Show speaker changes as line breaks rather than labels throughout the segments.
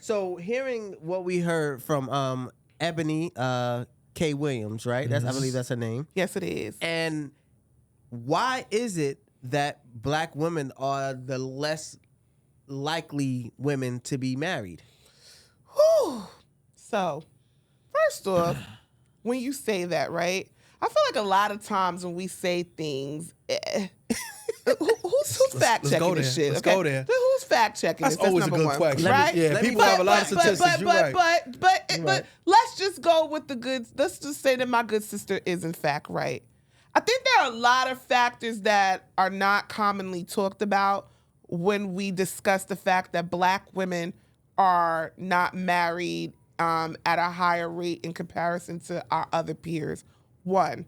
So hearing what we heard from Ebony K. Williams, right? I believe that's her name.
Yes, it is.
And why is it that black women are the less likely women to be married?
Whew. So, first off, when you say that, right? I feel like a lot of times when we say things, who's fact checking this shit?
Let's go there.
Who's fact checking this?
That's always a good question,
right?
Yeah, people have a lot of statistics. You're right.
But let's just go with the good. Let's just say that my good sister is in fact right. I think there are a lot of factors that are not commonly talked about when we discuss the fact that black women are not married at a higher rate in comparison to our other peers. One,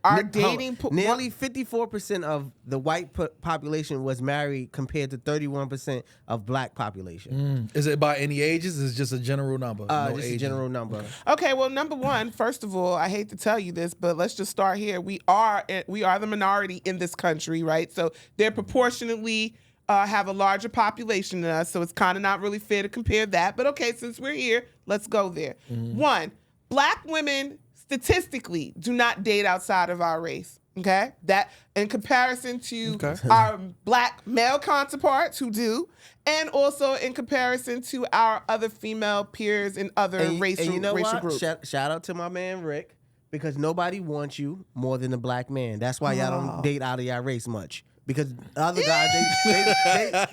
our dating
nearly 54% of the white population was married compared to 31% of black population.
Is it by any ages? Is it just a general number?
Just a general number.
Okay, well, number one, first of all, I hate to tell you this, but let's just start here. We are the minority in this country, right? So they're proportionately have a larger population than us, so it's kind of not really fair to compare that. But okay, since we're here, let's go there. One, black women statistically do not date outside of our race. Okay, that in comparison to our black male counterparts who do, and also in comparison to our other female peers in other racial groups.
Shout out to my man Rick, because nobody wants you more than a black man. That's why y'all don't date out of your race much. Because other guys,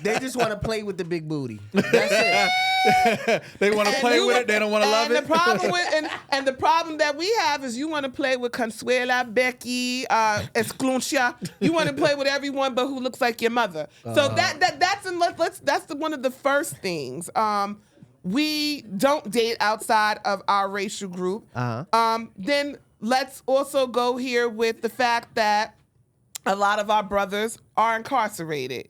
they just want to play with the big booty. That's it.
They want to play with it. They don't want to love it.
The problem that we have is you want to play with Consuela, Becky, Escluncia. You want to play with everyone but who looks like your mother. So that's one of the first things. We don't date outside of our racial group. Then let's also go here with the fact that a lot of our brothers are incarcerated.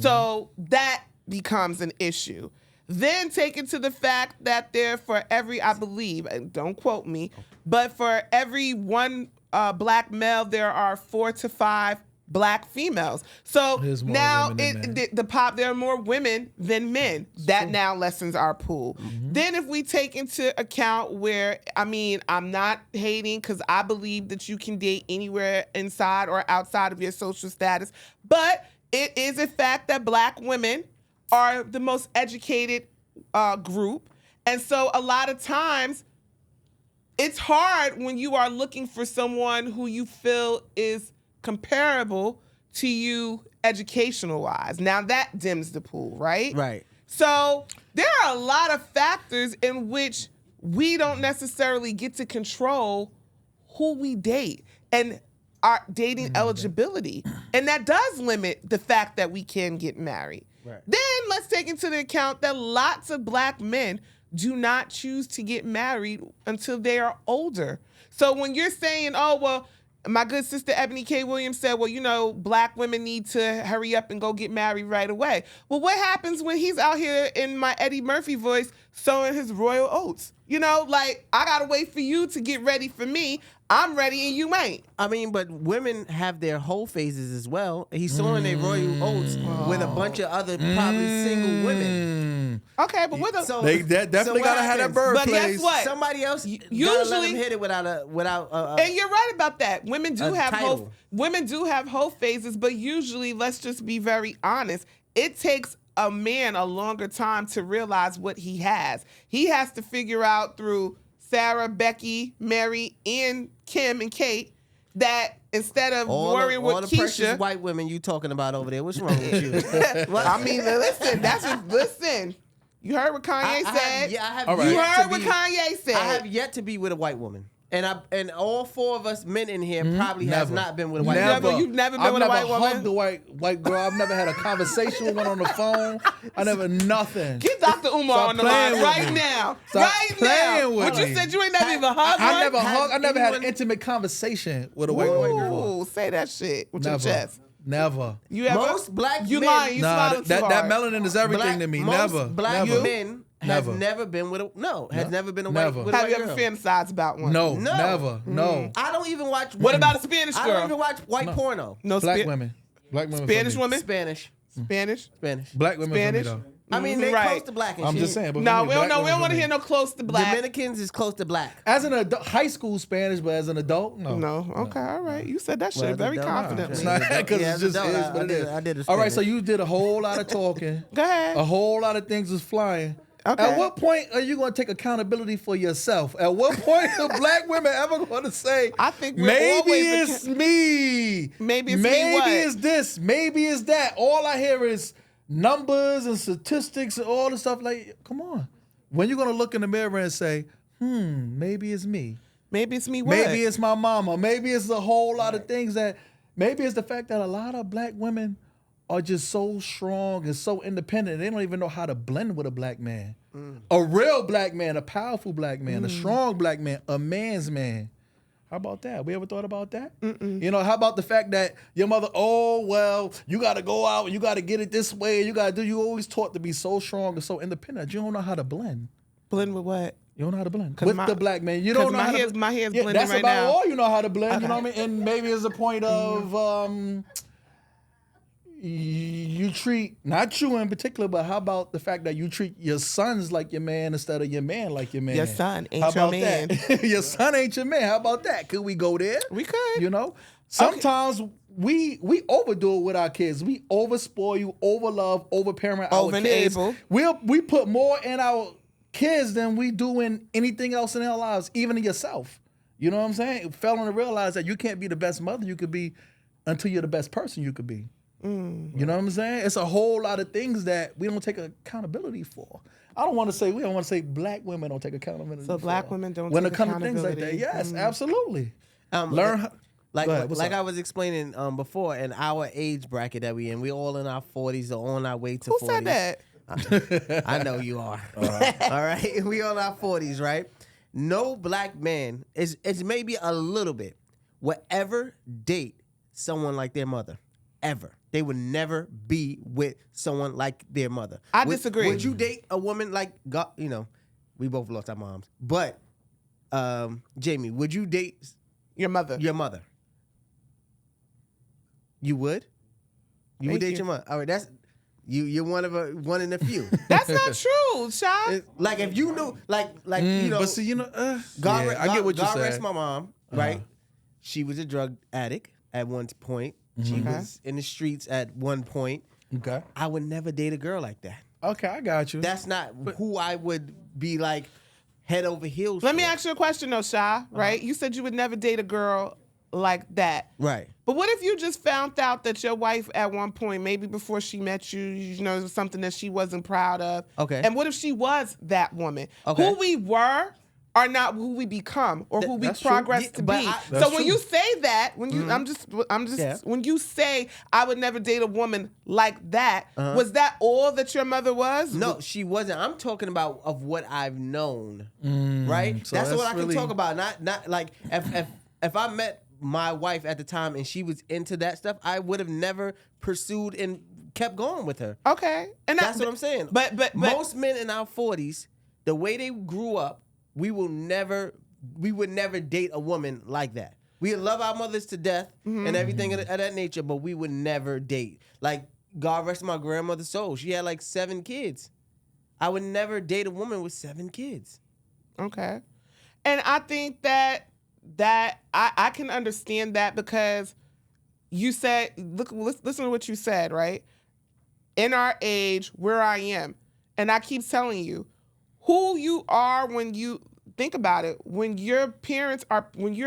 So that becomes an issue. Then take it to the fact that for every, I believe, and don't quote me, but for every one black male, there are 4 to 5 black females. So now there are more women than men. That now lessens our pool. Then if we take into account where, I'm not hating because I believe that you can date anywhere inside or outside of your social status, but it is a fact that black women are the most educated group. And so a lot of times it's hard when you are looking for someone who you feel is comparable to you educational wise. Now that dims the pool, right?
Right.
So there are a lot of factors in which we don't necessarily get to control who we date and our dating eligibility. And that does limit the fact that we can get married. Right. Then let's take into account that lots of black men do not choose to get married until they are older. So when you're saying, my good sister Ebony K. Williams said, black women need to hurry up and go get married right away. Well, what happens when he's out here in my Eddie Murphy voice sowing his royal oats? I got to wait for you to get ready for me. I'm ready and you ain't.
But women have their whole phases as well. He's sowing their royal oats with a bunch of other probably single women.
Okay, but
they definitely gotta have that bird.
But guess what?
Somebody else usually let them hit it without.
And you're right about that. Women do have whole phases, but usually, let's just be very honest. It takes a man a longer time to realize what he has. He has to figure out through Sarah, Becky, Mary, and Kim and Kate that instead of worrying with
all the
Keisha,
precious white women you talking about over there, what's wrong with you?
Listen. You heard what Kanye said.
You
heard what Kanye said.
I have yet to be with a white woman. And all 4 of us men in here probably has not been with a white woman.
You've never been with a white woman?
I've never hugged a white girl. I've never had a conversation with one on the phone. I never nothing.
Get Dr. Umar on the line right now. What you said you ain't never even hugged one?
I never had an intimate conversation with a white girl.
Say that shit with your chest.
Never.
You ever?
Most black men.
You lying. You smiling too hard.
That melanin is everything to me.
Most black men has never been with a never been a white girl.
Have you ever fantasized about one?
No, never. No.
I don't even watch.
What about a Spanish girl?
I don't even watch white porno.
No,
black women.
Spanish women.
Spanish.
Spanish.
Black women.
Spanish.
For me, though.
I mean, they
Right.
close to black and
I'm
shit.
just saying. But
No,
for me,
we don't
black
know. We
women
don't want to
for
hear
me.
no close to black.
Dominicans is close to black.
As an adult, high school Spanish, but as an adult, no.
No. Okay. All right. You said that shit
Well,
very
the dog-
confidently.
It's not because
Yeah,
it
as
just
an
is
adult,
what it is.
I did a
All right, so
Spanish.
you did a whole lot of talking.
Go ahead.
A whole lot of things was flying.
Okay.
At what point are you going to take accountability for yourself? At what point are black women ever going to say,
I think we're
maybe
always
it's me.
Maybe it's me
Maybe
what?
it's this. Maybe it's that. All I hear is numbers and statistics and all the stuff. Like, come on. When you going to look in the mirror and say, maybe it's me.
Maybe it's me. What?
Maybe it's my mama. Maybe it's a whole lot of things that, maybe it's the fact that a lot of black women are just so strong and so independent. They don't even know how to blend with a black man. A real black man, a powerful black man, a strong black man, a man's man. How about that? We ever thought about that? You know, how about the fact that your mother, oh, well, you got to go out and you got to get it this way. You got to do, you always taught to be so strong and so independent. You don't know how to blend.
Blend with what?
You don't know how to blend
'Cause
with
my-
the black man. You don't know how to.
My hair's
Yeah,
blending
that's
right
about
now.
all you know how to blend. You know what I mean? And maybe it's a point of you treat, not you in particular, but how about the fact that you treat your sons like your man instead of your man like your man?
Your son ain't
How
your
about
man.
that? Your son ain't your man. How about that? Could we go there?
We could.
You know, sometimes we overdo it with our kids. We overspoil you, overlove, overparent our kids.
Over-enable.
We put more in our kids than we do in anything else in our lives, even in yourself. You know what I'm saying? Failing to realize that you can't be the best mother you could be until you're the best person you could be. You know what I'm saying? It's a whole lot of things that we don't take accountability for. We don't want to say black women don't take accountability
So
for.
black women don't
when
take
it comes to things like that.
accountability.
Yes, absolutely.
Learn how, like
Go ahead, what's up?
I was explaining before, in our age bracket that we in, we all in our 40s or on our way to
Who
40s.
said that?
I know you are. All right. We on our 40s, right? No black man it's maybe a little bit will ever date someone like their mother. Ever. They would never be with someone like their mother.
I disagree.
Would you date a woman like God? You know, we both lost our moms. But Jamie, would you date
Your mother.
your mother? You would? You would
Thank
date
you.
your mother? All right, that's you're one in a few.
That's not true, Shy.
Like if you knew, like you know,
But see, you know,
God,
I get what you're
God
saying.
rest my mom, right? She was a drug addict at one point. She was in the streets at one point.
Okay.
I would never date a girl like that.
Okay, I got you.
That's not who I would be like head over heels
Let me
for.
ask you a question though, Shy, right? You said you would never date a girl like that.
Right.
But what if you just found out that your wife at one point, maybe before she met you, you know, it was something that she wasn't proud of.
Okay.
And what if she was that woman?
Okay.
Who we were are not who we become or who we
That's true.
progress
Yeah,
to
but
be.
I-
So when you say that, when you I'm just
Yeah.
when you say I would never date a woman like that, was that all that your mother was?
No, she wasn't. I'm talking about of what I've known. Right?
so
that's
that's
what I can
really-
talk about. Not like if I met my wife at the time and she was into that stuff, I would have never pursued and kept going with her.
Okay. And
That's what I'm saying.
But
most men in our 40s, the way they grew up, we would never date a woman like that. We love our mothers to death and everything of that nature, but we would never date. Like, God rest my grandmother's soul. She had like 7 kids. I would never date a woman with 7 kids.
Okay. And I think that I can understand that because you said, listen to what you said, right? In our age, where I am. And I keep telling you, who you are when you think about it, when you're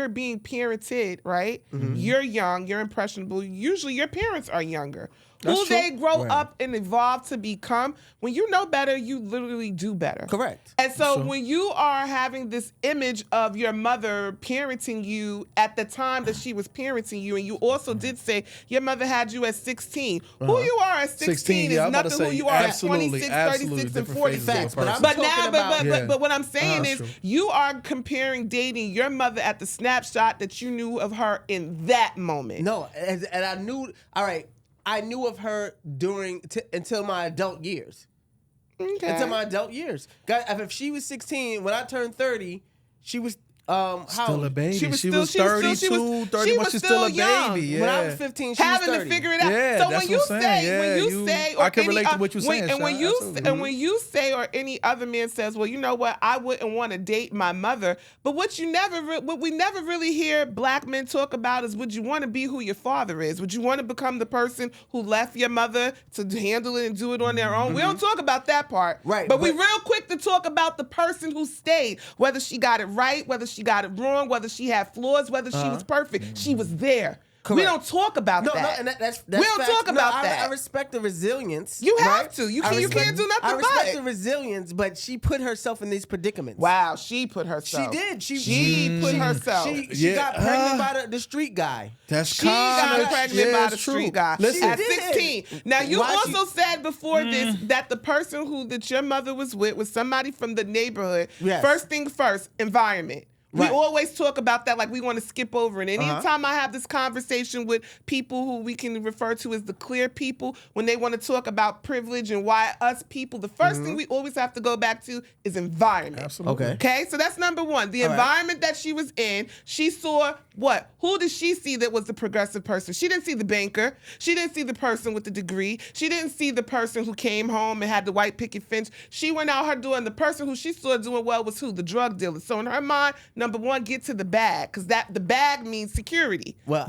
being parented, right? You're young, you're impressionable. Usually your parents are younger.
That's
Who
true.
they grow
Right.
up and evolve to become, when you know better, you literally do better.
Correct.
And so when you are having this image of your mother parenting you at the time that she was parenting you, and you also did say your mother had you at 16. Who you are at 16
yeah, I'm
is
about to
nothing who
say,
you are at
absolutely,
26,
absolutely
36, and
different
46.
phases of a
Facts, but I'm
person.
But
talking
now,
about-
Yeah.
but what I'm saying
That's
is
true.
you are comparing dating your mother at the snapshot that you knew of her in that moment.
No, and I knew, all right, I knew of her until my adult years.
Okay.
Until my adult years. God, if she was 16, when I turned 30, she was
Still a baby.
She
She
was
was
still-
32,
she was
31. She's still a
young.
baby. Yeah.
When I was 15, she was
having
30.
to figure it out.
Yeah,
so
that's
when you
what I'm saying.
say,
Yeah,
when you say, or
I can
any
relate to
oth-
what you're
when-
saying,
and when
Sean,
you
absolutely.
and when you say, or any other man says, well, you know what, I wouldn't want to date my mother. But what we never really hear black men talk about is, would you want to be who your father is? Would you want to become the person who left your mother to handle it and do it on their own? We don't talk about that part.
Right,
But we
but-
real quick to talk about the person who stayed, whether she got it right, whether she got it wrong, whether she had flaws, whether she was perfect. She was there. We
Correct.
don't talk about
No,
that.
and that's
we don't
facts.
talk about that.
I respect the resilience.
You have
right?
to. You
I
can't
respect-
do nothing
I respect
but.
the resilience, but she put herself in these predicaments.
Wow, she put herself.
She did.
She put herself.
She got pregnant
Yeah.
by the street guy.
That's
She got pregnant by the street guy
Listen,
at
She did.
16. Now, you
Why
also said before this that the person that your mother was with was somebody from the neighborhood.
Yes.
First thing first, environment.
Right.
We always talk about that like we want to skip over it. And anytime I have this conversation with people who we can refer to as the clear people, when they want to talk about privilege and why us people, the first thing we always have to go back to is environment.
Absolutely.
Okay.
Okay, so that's number one. The
All right.
environment that she was in, she saw what? Who did she see that was the progressive person? She didn't see the banker. She didn't see the person with the degree. She didn't see the person who came home and had the white picket fence. She went out her door, and the person who she saw doing well was who? The drug dealer. So in her mind, number one, get to the bag, because the bag means security.
Well,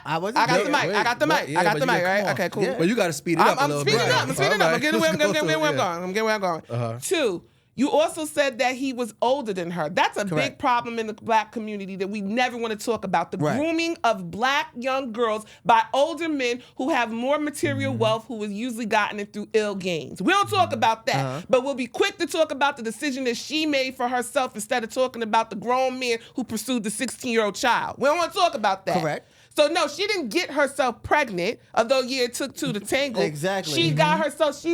I
wasn't
got
there.
the mic. I got the mic.
Yeah,
I got
but
the
you
mic,
come
right?
on.
Okay, cool.
Yeah.
Well, you got to speed it up a
I'm
little
speeding
bit.
up. I'm speeding
All
up.
right.
I'm getting where I'm
Let's
going.
go through it, yeah.
I'm getting where I'm going.
Uh-huh.
2, you also said that he was older than her. That's a big
Correct.
problem in the black community that we never want to talk about. The
Right.
grooming of black young girls by older men who have more material wealth, who has usually gotten it through ill gains. We don't talk about that, but we'll be quick to talk about the decision that she made for herself instead of talking about the grown man who pursued the 16-year-old child. We don't want to talk about that.
Correct.
So no, she didn't get herself pregnant, although it took 2 to tangle.
Exactly.
She got herself. She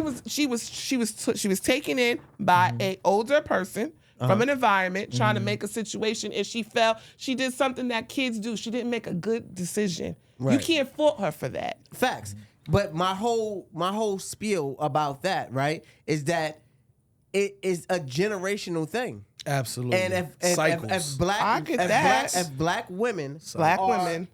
was taken in by a older person from an environment, trying to make a situation, and she fell. She did something that kids do. She didn't make a good decision. You
Right.
can't fault her for that.
Facts. But my whole spiel about that, right, is that it is a generational thing.
Absolutely.
And if
Cycles.
I get that.
if black women,
Black
are-
women.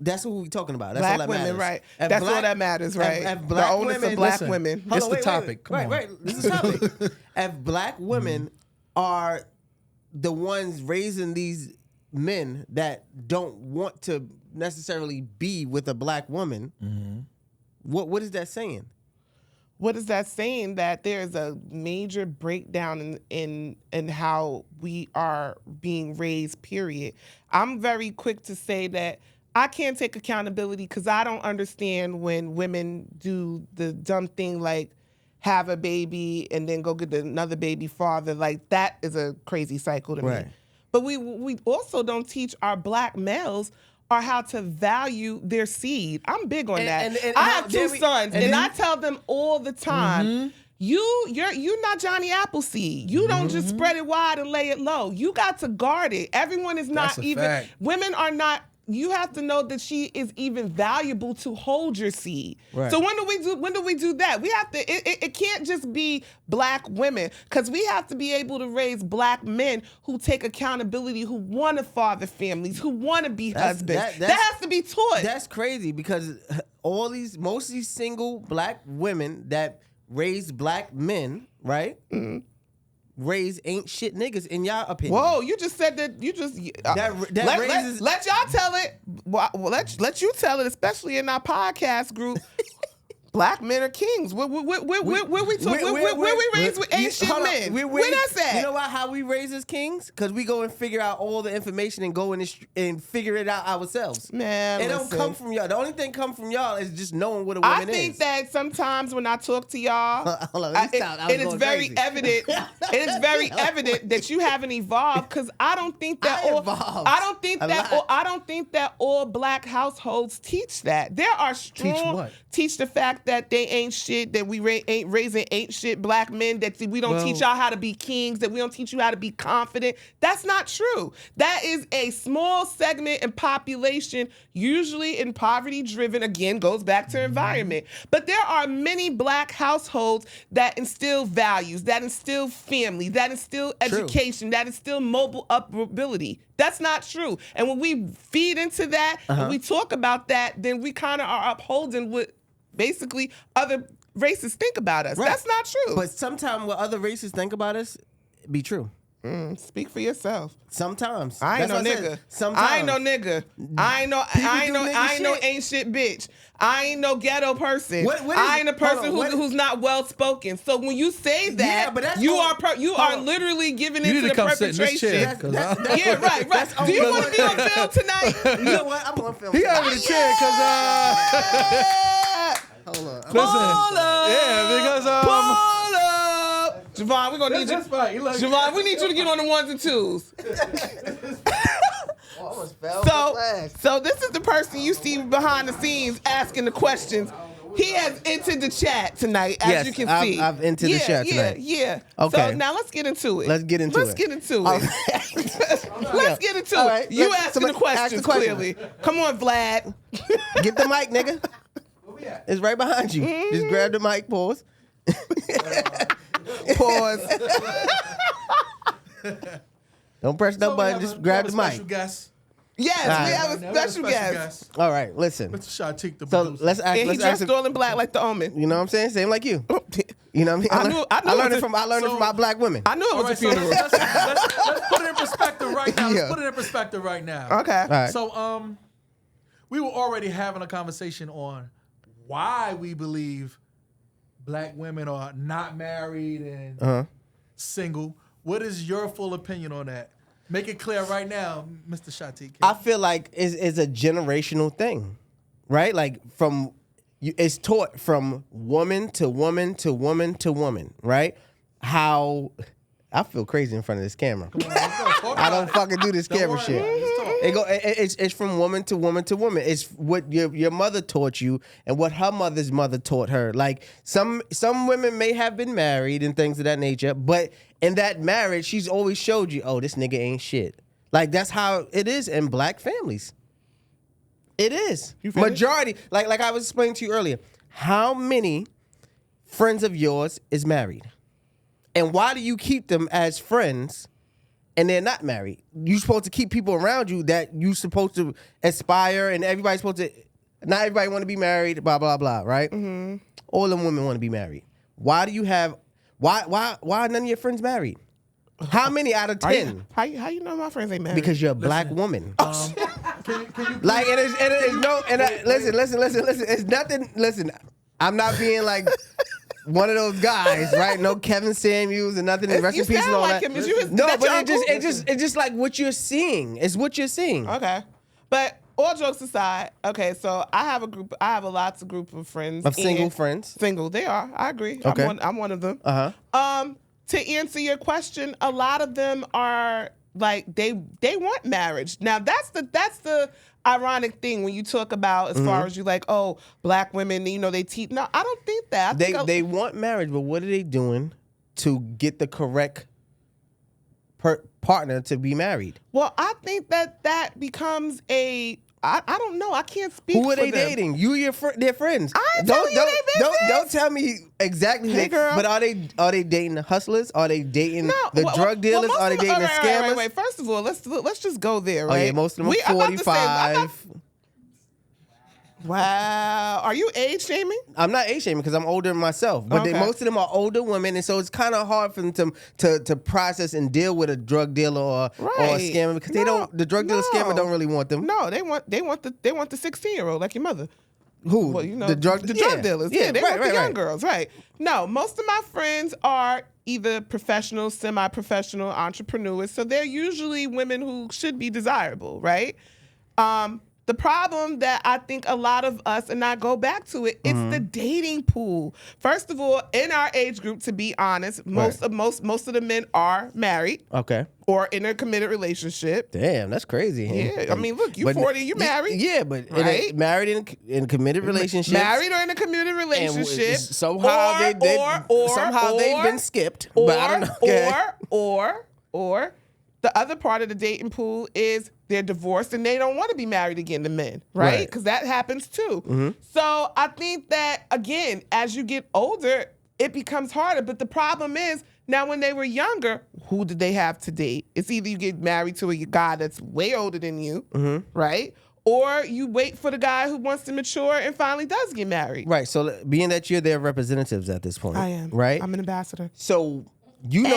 that's who we talking about. That's all
Black
that
women,
matters.
right.
If
That's all that matters, right.
If
The
black
onus of
women,
black
listen,
women.
Hold
It's
on,
the
wait,
topic. Come
Right,
on.
right. This is the topic. If black women are the ones raising these men that don't want to necessarily be with a black woman, what is that saying?
What is that saying? That there's a major breakdown in how we are being raised, period. I'm very quick to say that I can't take accountability because I don't understand when women do the dumb thing like have a baby and then go get another baby father. Like, that is a crazy cycle to
Right.
me. But we also don't teach our black males or how to value their seed. I'm big on that.
and
I
how-
have
there
2
we-
sons,
and
and
then-
I tell them all the time, you're not Johnny Appleseed. You don't just spread it wide and lay it low. You got to guard it. Everyone is not
That's a
even.
fact.
Women are not. You have to know that she is even valuable to hold your seed.
Right.
So when do we do that? We have to. It can't just be black women, because we have to be able to raise black men who take accountability, who want to father families, who want to be husbands. That has to be taught.
That's crazy because most of these single black women that raise black men, right? Raise ain't shit niggas in y'all opinion.
Whoa, you just said that. You just
That raises-
let y'all tell it. Well, let you tell it, especially in our podcast group. Black men are kings. Where we raised with ancient
hold on.
men?
We
Where that's at?
You know how we raise as kings? Because we go and figure out all the information and go in and figure it out ourselves.
Man,
it
listen.
don't come from y'all. The only thing come from y'all is just knowing what a woman
I
is.
think that sometimes when I talk to y'all,
Hold on, let me stop. I was
it is
going
very
crazy.
evident. It is very evident that you haven't evolved, because I don't think that
I
all.
evolved
I don't think
a
that.
lot.
I don't think that all black households teach that. There are strong
what?
teach the fact fact that they ain't shit, that we ain't raising ain't shit black men, that we don't teach y'all how to be kings, that we don't teach you how to be confident. That's not true. That is a small segment in population, usually in poverty-driven, again, goes back to environment. But there are many black households that instill values, that instill family, that instill education, that instill mobile upability. That's not true. And when we feed into that, and we talk about that, then we kind of are upholding what basically other races think about us. Right. That's not true.
But sometimes what other races think about us be true.
Speak for yourself.
Sometimes.
I ain't no nigga. Sometimes. I ain't no nigga. I ain't no ain't shit bitch. I ain't no ghetto person. I ain't a person who's not well spoken. So when you say that, but you are literally giving into the perpetration. Yeah, right. Do you want to be on film tonight?
You know what? I'm on film.
He got me the chair because
hold on.
Pull up.
Yeah, because
pull up. Javon, we're gonna need you. Javon, we need you to get on the ones and twos. So this is the person you see behind the scenes asking the questions. He has entered the chat tonight, as you can see.
I've entered the chat tonight.
Yeah.
Okay.
So now let's get into it.
Let's get into it.
It. You asking the questions, clearly. Come on, Vlad.
Get the mic, nigga. It's right behind you. Just grab the mic, pause.
Pause.
Don't press no button, just grab the mic.
Guest.
Yes, we have a special guest.
All right, listen.
Mr. Shatek, the
so let's ask.
And he dressed all in black like the Omen.
You know what I'm saying? Same like you. You know what I mean? I learned it from my black women.
I knew it was a funeral.
Let's put it in perspective right now. Let's put it in perspective right now.
Okay. All
right.
So we were already having a conversation on why we believe black women are not married and single. What is your full opinion on that? Make it clear right now, Mr. Shatek.
I feel like it's a generational thing, right? Like it's taught from woman to woman to woman to woman, right? How I feel crazy in front of this camera.
Come on, let's go.
I don't fucking do this camera shit. It's from woman to woman to woman. It's what your mother taught you and what her mother's mother taught her. Like some women may have been married and things of that nature, but in that marriage, she's always showed you, oh, this nigga ain't shit. Like that's how it is in black families. It is. Majority, like I was explaining to you earlier, how many friends of yours is married? And why do you keep them as friends and they're not married? You're supposed to keep people around you that you're supposed to aspire, and everybody's supposed to, not everybody want to be married, blah, blah, blah, right? Mm-hmm. All them women want to be married. Why do you have, why none of your friends married? How many out of 10?
How you know my friends ain't married?
Because you're a black woman.
Can you
like, it is no, listen, it's nothing, listen, I'm not being like one of those guys, right? No Kevin Samuels and nothing. Rest in peace and all
like
that.
No,
but it's just like what you're seeing. It's what you're seeing.
Okay, but all jokes aside, okay. So I have lots of group of friends.
Of single friends.
Single, they are. I agree.
Okay.
I'm one of them. To answer your question, a lot of them are like they want marriage. Now that's the ironic thing when you talk about as far as you like, oh, black women, they teach. No, I don't think that.
They want marriage, but what are they doing to get the correct partner to be married?
Well, I think that becomes a. I don't know. I can't speak.
Who are they
them.
dating? You, their friends.
I ain't telling you they business.
Don't tell me exactly.
Hey, girl.
But are they dating the hustlers? Are they dating the drug dealers? Are they dating the scammers?
Wait. First of all, let's just go there. Right?
Oh yeah, most of them are 45.
Wow. Are you age shaming?
I'm not age shaming because I'm older than myself. But most of them are older women, and so it's kind of hard for them to process and deal with a drug dealer or a scammer because the drug dealer scammer don't really want them.
No, they want the 16-year-old like your mother.
Who?
Well,
the drug
dealers. Yeah, they want the young girls, right? No, most of my friends are either professional, semi-professional entrepreneurs, so they're usually women who should be desirable, right? the problem that I think a lot of us, and I go back to it, it's the dating pool. First of all, in our age group, to be honest, most of the men are married.
Okay.
Or in a committed relationship.
Damn, that's crazy.
Yeah, I mean, look, you're 40, you're married.
Yeah, but
right?
married in a committed relationship.
Married or in a committed relationship.
Somehow they've been skipped. But I don't know.
Or the other part of the dating pool is they're divorced and they don't want to be married again, the men, right? Because that happens too.
Mm-hmm.
So I think that, again, as you get older, it becomes harder. But the problem is, now, when they were younger, who did they have to date? It's either you get married to a guy that's way older than you, right? Or you wait for the guy who wants to mature and finally does get married.
Right. So being that you're their representatives at this point.
I am.
Right?
I'm an ambassador.
So you know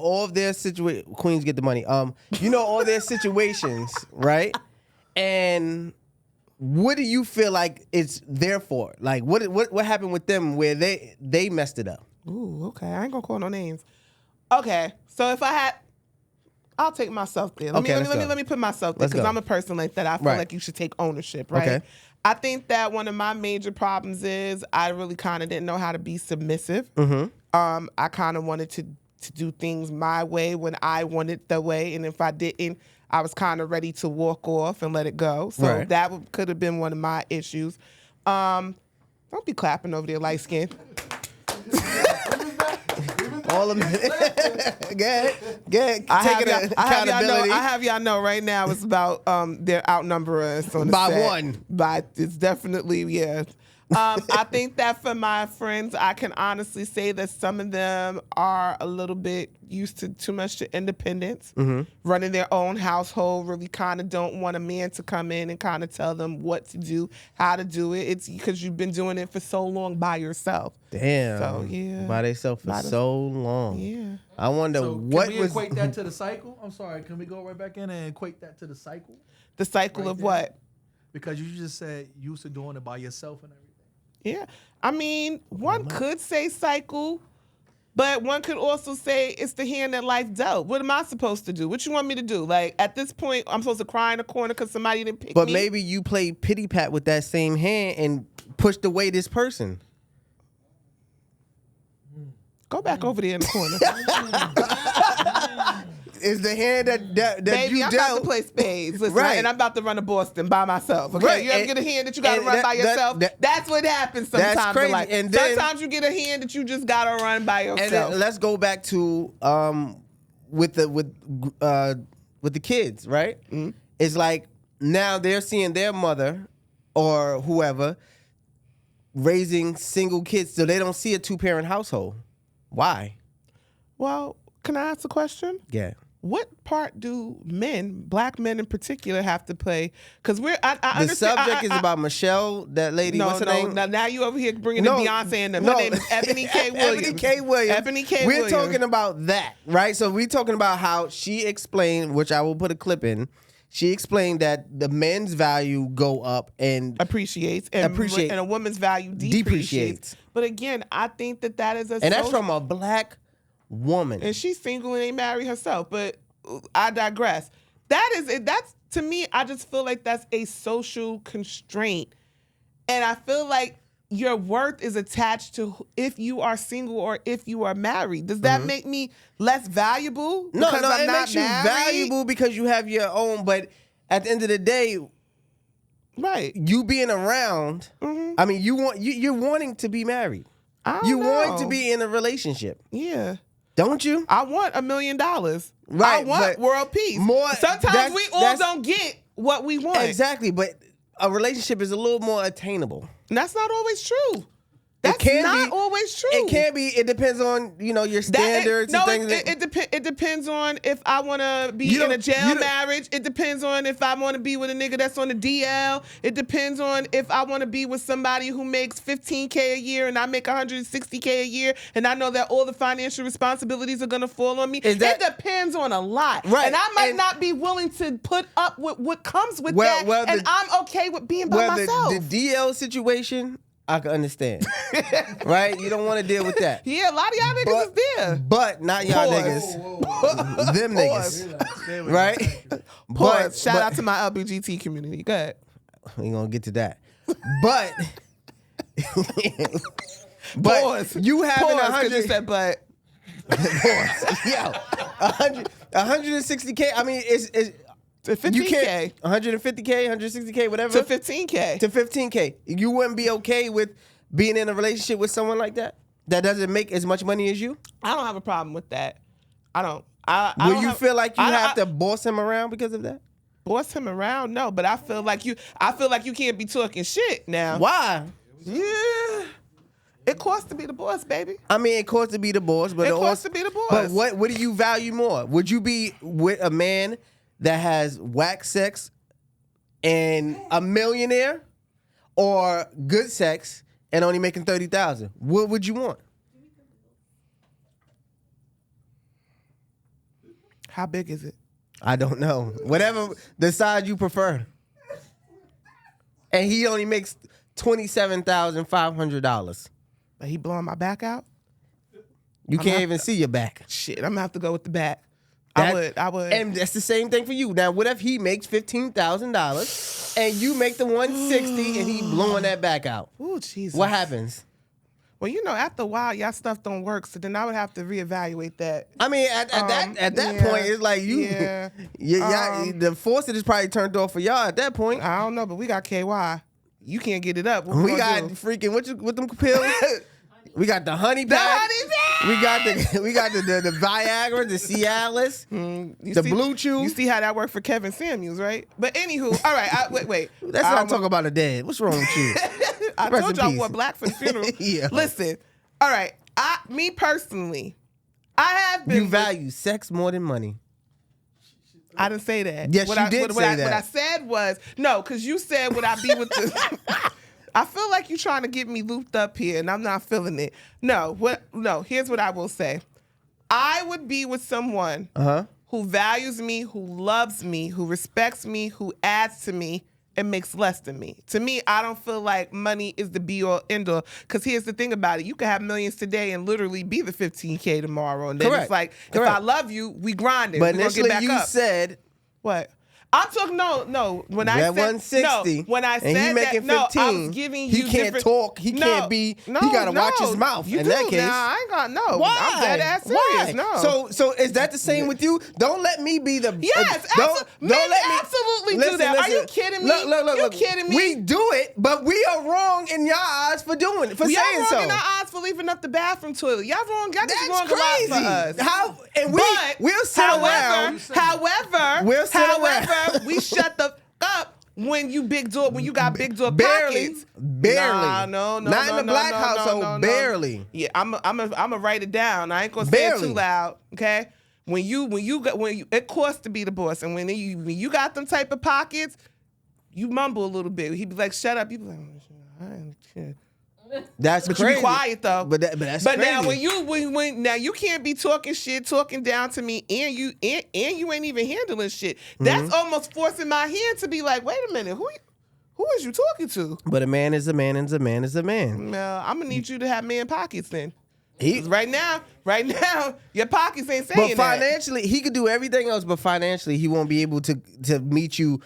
all of their situations. Queens get the money. You know all their situations, right? And what do you feel like it's their fault? Like what happened with them where they messed it up?
Ooh, okay. I ain't gonna call no names. Okay, so if I had, I'll take myself there. Let me put myself there because I'm a person like that. I feel like you should take ownership, right?
Okay.
I think that one of my major problems is I really kind of didn't know how to be submissive. I kind of wanted to do things my way when I wanted the way, and if I didn't, I was kind of ready to walk off and let it go. So that could have been one of my issues. Don't be clapping over there, light skin.
All of it. Get accountability.
I have y'all know right now it's about they're outnumbering us on the
by
set.
one.
It's definitely I think that for my friends, I can honestly say that some of them are a little bit used to too much to independence, running their own household, really kind of don't want a man to come in and kind of tell them what to do, how to do it. It's because you've been doing it for so long by yourself.
Damn.
So, yeah.
By themselves for so long.
Yeah.
I wonder what
can we equate that to the cycle? I'm sorry. Can we go right back in and equate that to the cycle?
The cycle of what?
Because you just said you used to doing it by yourself and everything.
Yeah. I mean, one could say cycle, but one could also say it's the hand that life dealt. What am I supposed to do? What you want me to do? Like, at this point, I'm supposed to cry in a corner because somebody didn't pick me?
But maybe you play pity pat with that same hand and pushed away this person.
Go back over there in the corner.
Is the hand that
Baby,
you
I'm
dealt.
about to play spades. Listen,
Right.
and I'm about to run to Boston by myself. Okay,
Right.
you ever get a hand that you got to
and
run by yourself? That's what happens sometimes.
That's crazy.
In life.
And then,
sometimes you get a hand that you just got to run by yourself.
And then let's go back to with the kids, right? Mm-hmm. It's like now they're seeing their mother or whoever raising single kids, so they don't see a 2-parent household. Why?
Well, can I ask a question?
Yeah.
What part do men, black men in particular, have to play? Because I understand.
The subject is about Michelle, that lady. What's her name?
Now you over here bringing the Beyonce and them. Her name is Ebony K. Williams.
Ebony K. Williams.
Ebony K.
We're
Williams.
talking about that, right? So we're talking about how she explained, which I will put a clip in. She explained that the men's value go up and
appreciates, and a woman's value depreciates. But again, I think that is
and that's from a black woman,
and she's single and ain't married herself. But I digress. That's to me, I just feel like that's a social constraint, and I feel like your worth is attached to if you are single or if you are married. Does that make me less valuable?
No, it makes you valuable because you have your own. But at the end of the day,
right,
you being around. Mm-hmm. I mean, you're wanting to be married. You want to be in a relationship.
Yeah.
Don't you?
I want $1 million.
Right.
I want world peace. Sometimes we all don't get what we want.
Exactly, but a relationship is a little more attainable.
And that's not always true. That's not always true.
It can be. It depends on your standards.
It depends on if I want to be in a jail marriage. It depends on if I want to be with a nigga that's on the DL. It depends on if I want to be with somebody who makes $15K a year and I make $160K a year, and I know that all the financial responsibilities are gonna fall on me. It depends on a lot,
right?
And I might not be willing to put up with what comes with that. And I'm okay with being by myself.
The DL situation I can understand. Right? You don't want to deal with that.
Yeah, a lot of y'all niggas is there.
But not y'all
Pause.
niggas. Them niggas. Right?
Pause. Shout out to my LBGT community. Go ahead.
We ain't gonna get to that. But
Pause.
You having
Pause, 'cause
100.
you said but.
Pause. Yo, 160K. I mean, it's
To 15K.
you can't 150K, 160K, whatever.
To 15K.
To 15K. You wouldn't be okay with being in a relationship with someone like that that doesn't make as much money as you?
I don't have a problem with that. I don't.
Will you feel like you have to boss him around because of that?
Boss him around? No, but I feel like you can't be talking shit now.
Why?
Yeah. It costs to be the boss, baby.
I mean, it costs to be the boss, but
It costs to be the boss.
But what do you value more? Would you be with a man that has whack sex and a millionaire, or good sex and only making 30,000? What would you want?
How big is it?
I don't know. Whatever the size you prefer. And he only makes $27,500.
But he blowing my back out?
You can't even see your back.
Shit, I'm gonna have to go with the back.
That-
I would.
And that's the same thing for you. Now, what if he makes $15,000 and you make the 160 and he blowing that back out?
Ooh, Jesus.
What happens?
Well, after a while, y'all stuff don't work, so then I would have to reevaluate that.
I mean, at that
yeah,
point, it's like you, the faucet is probably turned off for y'all at that point.
I don't know, but we got KY. You can't get it up. What
We
gonna
got
do?
freaking what them pills? We got the honey pack. We got the Viagra, the Cialis, the Blue Chew.
You see how that worked for Kevin Samuels, right? But anywho, all right. Wait.
Let's not talk about a dead. What's wrong with you?
I
Rest
told
in
you I
peace.
wore black for the funeral.
Yeah.
Listen, all right. Me personally, I have been.
You value sex more than money.
I didn't say that.
Yes, you did say that.
What I said was no, because you said would I be with the. I feel like you're trying to get me looped up here, and I'm not feeling it. No, here's what I will say. I would be with someone who values me, who loves me, who respects me, who adds to me, and makes less than me. To me, I don't feel like money is the be-all, end-all. Because here's the thing about it. You can have millions today and literally be the 15K tomorrow. And then
Correct.
it's like,
Correct.
if I love you, we grinding.
But
We're going to
initially
get back
you
up.
said
What? I'm talking no. When I
that
said
160,
no, when I
and
said
he making
that,
15,
I was giving you
he can't
different,
talk. He can't be. He gotta watch his mouth.
You
in
do
that case,
now. I ain't got no.
why?
I'm dead ass serious.
Why?
No.
So is that the same with you? Don't let me be the.
Yes,
don't
men
let me
absolutely
listen,
do that. Are you
listen.
kidding me?
Look.
You kidding me?
We do it, but we are wrong in your eyes for doing it, for
Y'all
saying
wrong
so.
in our eyes for leaving up the bathroom toilet. Y'all wrong. Y'all just
That's
wrong
crazy.
a lot for us.
How? And
But,
we'll sit around.
However,
We'll sit around.
we shut the up when you got big door
Barely,
pockets.
barely.
No.
Not in the black household.
No.
Barely.
Yeah, I'm a write it down. I ain't gonna say it
Barely.
too loud. Okay. When you it costs to be the boss, and when you got them type of pockets, you mumble a little bit. He'd be like, "Shut up." You be like, "I ain't shit."
That's
But
crazy.
you be quiet though.
But that's
but
crazy.
now when now you can't be talking down to me, and you ain't even handling shit. That's almost forcing my hand to be like, wait a minute, who is you talking to?
But a man is a man, and a man is a man.
No, I'm gonna need you to have man pockets then.
He,
'Cause right now, your pockets ain't saying
but financially, he could do everything else, but financially, he won't be able to meet you.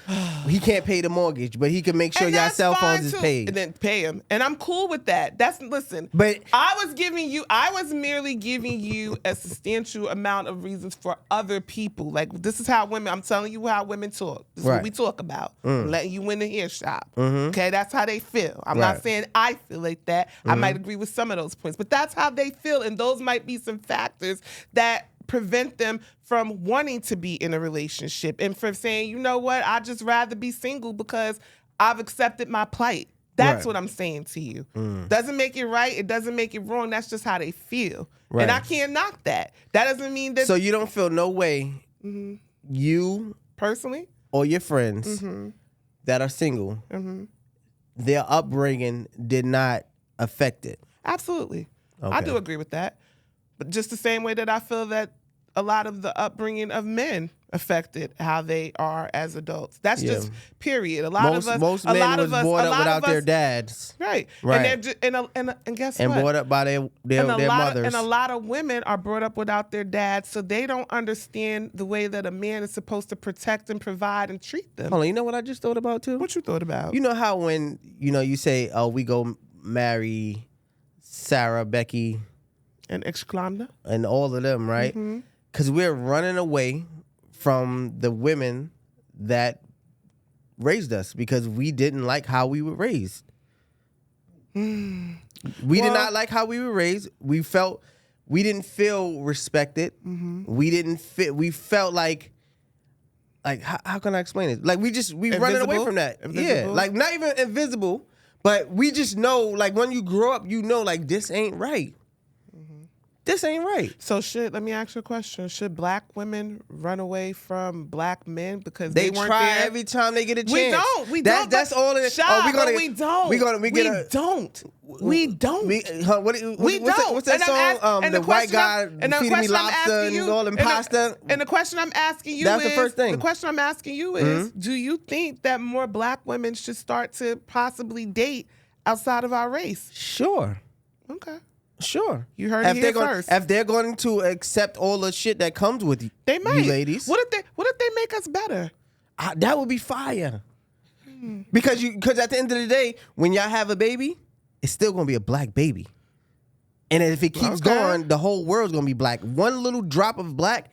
He can't pay the mortgage, but he can make sure
And
your
that's
cell
fine,
phones is
too.
paid.
And then pay him. And I'm cool with that. Listen.
But-
I was merely giving you a substantial amount of reasons for other people. Like, this is how I'm telling you how women talk. This is
Right.
what we talk about. I'm letting you in the earshot. Okay, that's how they feel. I'm not
Right.
saying I feel like that. I might agree with some of those points, but that's how they feel. And those might be some factors that prevent them from wanting to be in a relationship and from saying, you know what, I'd just rather be single because I've accepted my plight. That's
Right.
what I'm saying to you. Doesn't make it right. It doesn't make it wrong. That's just how they feel.
Right.
And I can't knock that. That doesn't mean that
So you don't feel no way you
personally.
or your friends that are single, their upbringing did not affect it.
Absolutely. I
Okay.
do agree with that. But just the same way that I feel that a lot of the upbringing of men affected how they are as adults. That's
Yeah.
just period. A lot of us,
Most
a
men
lot
was
of us,
brought
a
up
lot
without
of
their
us,
dads.
right?
Right.
And and guess
And
what?
brought up by their
And
mothers.
a lot of women are brought up without their dads, so they don't understand the way that a man is supposed to protect and provide and treat them.
Hold on, you know what I just thought about too?
What you thought about?
You know how when you say, "Oh, we go marry Sarah, Becky,
And Exclamna?
and all of them," right?
Mm-hmm.
Because we're running away from the women that raised us because we didn't like how we were raised. We did not like how we were raised. We didn't feel respected.
Mm-hmm.
We felt like how can I explain it? Like we running away
Invisible?
from that.
Invisible?
Yeah, like not even invisible, but we just know, like when you grow up, like this ain't right. This ain't right.
So let me ask you a question. Should black women run away from black men because
They
weren't
try
there?
every time they get a chance.
We don't. We don't.
That's all it is.
Shop,
we
don't.
We don't.
We don't.
What's that song? The white guy feeding me lobster and all them pasta.
And the question I'm asking you
That's
is,
the first thing.
The question I'm asking you is, do you think that more black women should start to possibly date outside of our race?
Sure.
Okay.
Sure.
You heard it here first.
If they're going to accept all the shit that comes with you,
They might.
you ladies.
What if they make us better?
That would be fire. Because at the end of the day, when y'all have a baby, it's still gonna be a black baby. And if it keeps going, the whole world's gonna be black. One little drop of black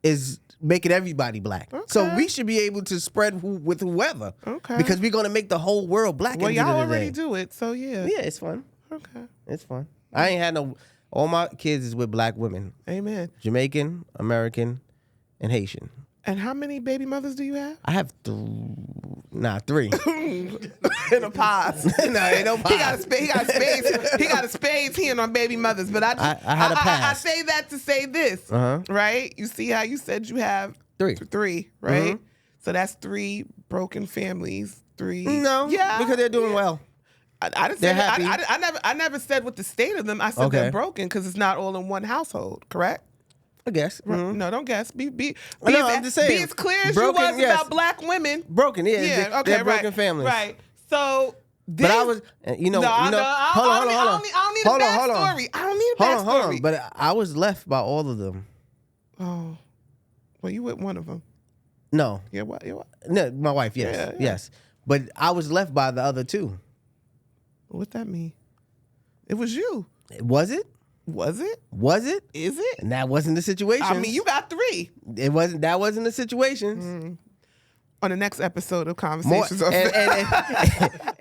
is making everybody black.
Okay.
So we should be able to spread with whoever.
Okay.
Because we're gonna make the whole world black.
Well,
at the end
y'all
of the
already
day.
do it, so yeah.
Yeah, it's fun.
Okay.
It's fun. I ain't had all my kids is with black women.
Amen.
Jamaican, American, and Haitian.
And how many baby mothers do you have?
I have 3.
In a pause.
No, ain't no pause.
He got a spades here on baby mothers. But I
had a pass.
I say that to say this, right? You see how you said you have
3,
right? So that's 3 broken families. 3.
No,
yeah,
because they're doing well.
I didn't
They're
say
happy.
I never said what the state of them. I said they're broken because it's not all in one household. Correct?
I guess.
No, don't guess. Be
I'm just saying.
Be as clear as
Broken,
you was
yes.
about black women.
Broken, yeah.
Yeah, okay,
They're broken
right,
families.
right. So,
But I was,
I don't need a backstory. I don't need a backstory.
Hold on. But I was left by all of them.
Oh, well, you with one of them.
No.
Yeah, what?
No, my wife, yes.
Yeah.
Yes. But I was left by the other 2.
What that mean? It was you.
Was it?
Was it?
Was it?
Is it?
And that wasn't the situation.
I mean, you got 3.
That wasn't the situation.
On the next episode of
More,
Conversations.